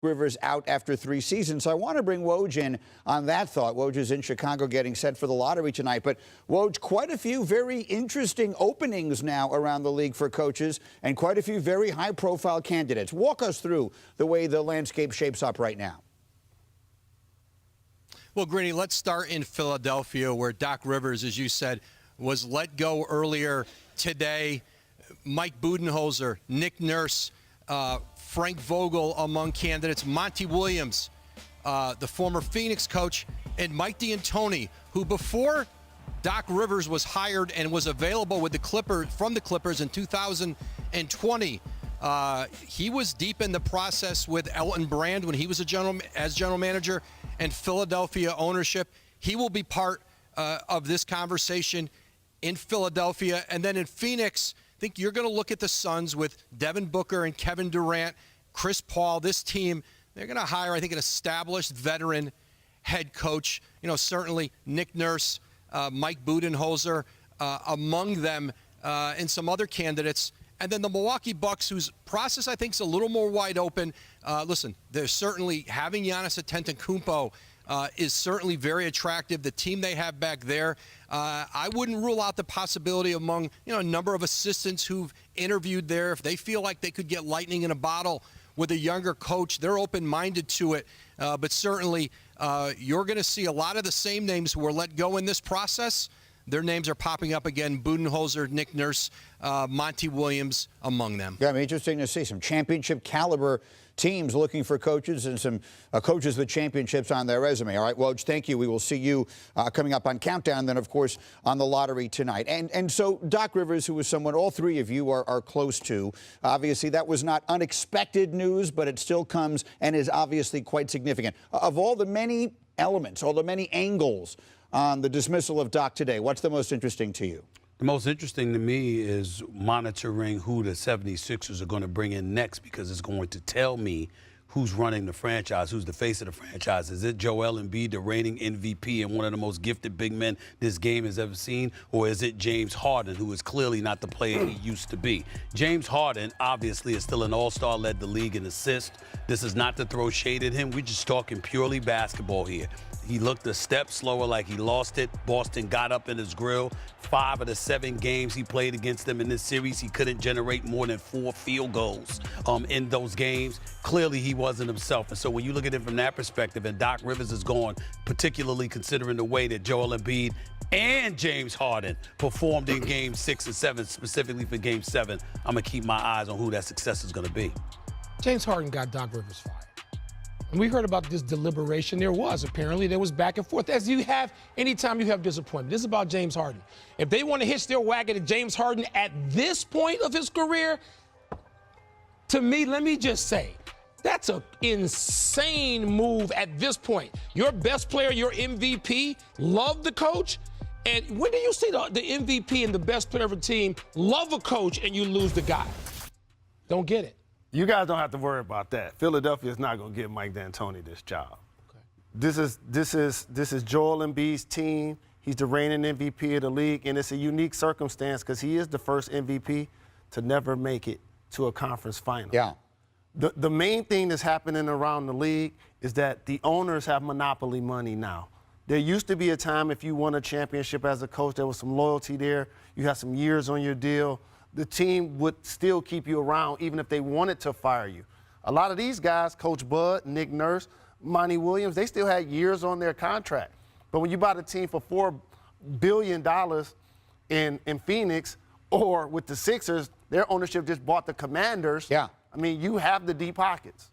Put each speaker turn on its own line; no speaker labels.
Rivers out after 3 seasons. So I want to bring Woj in on that thought. Woj is in Chicago getting set for the lottery tonight. But Woj, quite a few very interesting openings now around the league for coaches and quite a few very high-profile candidates. Walk us through the way the landscape shapes up right now.
Well, Greeny, let's start in Philadelphia, where Doc Rivers, as you said, was let go earlier today. Mike Budenholzer, Nick Nurse, Frank Vogel among candidates, Monty Williams, the former Phoenix coach, and Mike D'Antoni, who before Doc Rivers was hired and was available with the Clippers in 2020, he was deep in the process with Elton Brand when he was as general manager and Philadelphia ownership. He will be part of this conversation in Philadelphia. And then in Phoenix, I think you're going to look at the Suns with Devin Booker and Kevin Durant, Chris Paul. This team, they're going to hire, I think, an established veteran head coach. You know, certainly Nick Nurse, Mike Budenholzer among them, and some other candidates. And then the Milwaukee Bucks, whose process I think is a little more wide open. Listen, they're certainly having Giannis Antetokounmpo is certainly very attractive. The team they have back there, I wouldn't rule out the possibility among a number of assistants who've interviewed there. If they feel like they could get lightning in a bottle with a younger coach, they're open-minded to it. But certainly, you're going to see a lot of the same names who were let go in this process. Their names are popping up again: Budenholzer, Nick Nurse, Monty Williams among them.
Yeah, it'll be interesting to see some championship caliber teams looking for coaches and some coaches with championships on their resume. All right, Woj, thank you. We will see you coming up on Countdown, then, of course, on the lottery tonight. And so Doc Rivers, who is someone all three of you are close to, obviously that was not unexpected news, but it still comes and is obviously quite significant. Of all the many elements, all the many angles on the dismissal of Doc today, what's the most interesting to you?
The most interesting to me is monitoring who the 76ers are going to bring in next, because it's going to tell me who's running the franchise, who's the face of the franchise. Is it Joel Embiid, the reigning MVP and one of the most gifted big men this game has ever seen, or is it James Harden, who is clearly not the player he used to be? James Harden obviously is still an all-star, led the league in assists. This is not to throw shade at him. We're just talking purely basketball here. He looked a step slower, like he lost it. Boston got up in his grill. 5 of the 7 games he played against them in this series, he couldn't generate more than 4 field goals in those games. Clearly, he wasn't himself. And so when you look at it from that perspective, and Doc Rivers is gone, particularly considering the way that Joel Embiid and James Harden performed in Game 6 and 7, specifically for Game 7, I'm going to keep my eyes on who that success is going to be.
James Harden got Doc Rivers fired. And we heard about this deliberation. There was back and forth, as you have anytime you have disappointment. This is about James Harden. If they want to hitch their wagon to James Harden at this point of his career, to me, let me just say, that's an insane move at this point. Your best player, your MVP, love the coach. And when do you see the MVP and the best player of a team love a coach and you lose the guy? Don't get it.
You guys don't have to worry about that. Philadelphia is not going to give Mike D'Antoni this job. Okay. This is Joel Embiid's team. He's the reigning MVP of the league, and it's a unique circumstance because he is the first MVP to never make it to a conference final.
Yeah.
The main thing that's happening around the league is that the owners have monopoly money now. There used to be a time if you won a championship as a coach, there was some loyalty there. You had some years on your deal. The team would still keep you around even if they wanted to fire you. A lot of these guys, Coach Bud, Nick Nurse, Monty Williams, they still had years on their contract. But when you buy the team for $4 billion in Phoenix, or with the Sixers, their ownership just bought the Commanders.
Yeah.
I mean, you have the deep pockets.